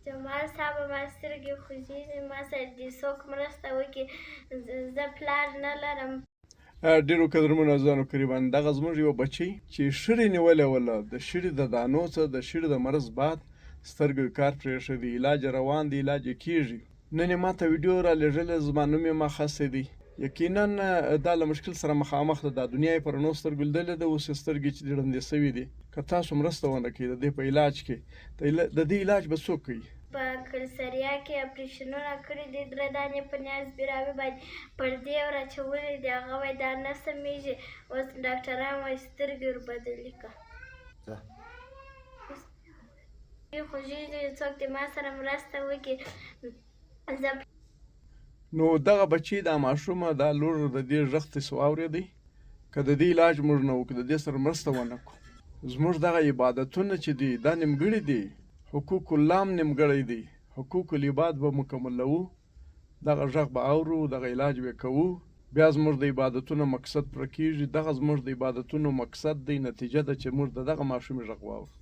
جمال صاحب ما سترګې خوږېږي، ما سره دې څوک مرسته وکړي، زه پلار نه لرم. ډېرو قدرمنو عزیزانو قریبان دغه زموږ یو بچی چې شړې نیولې وله د شړې د دانو څخه د شړې د مرض بعد سترګو کار پرېښی دی، علاج روان دی، علاج یې کېږي. نن یې ما ته ویډیو را لېږلې، زما نوم یې مخصی دی. یقینا دا له مشکل سره مخامخ ده، دا دنیا یې په رڼو سترګو لیدلې ده، اوس یې سترګې چې دي ړندې سوي دي. که تاسو مرسته ونه کړئ د دې په علاج کې، د دې علاج به څوک کوي؟ په کلسریا کې اپریشنونه کړي دي، 3 دانې په نیاز بیراوي باندې پردې وراچولې دي، هغه وایي دا نه سمیږي. اوس ډاکټران وایي سترګې وربدلې کړه. خوږېږي، څوک دې ما سره مرسته وکړي. نو دغه بچی دا ماشومه دا لور د دې غږ تاسو واورېدی، که د دې علاج موږ نه وکړو، د دې سره مرسته ونه کړو، زموږ دغه عبادتونه چې دي دا نیمګړي دي، حقوق الله هم نیمګړی دی، حقوق العباد به مکملوو، دغه غږ به اورو، دغه علاج به کوو، بیا زموږ د عبادتونو مقصد پوره کېږي. دغه زموږ د عبادتونو مقصد دی، نتیجه ده چې موږ د دغه ماشومې غږ واورو.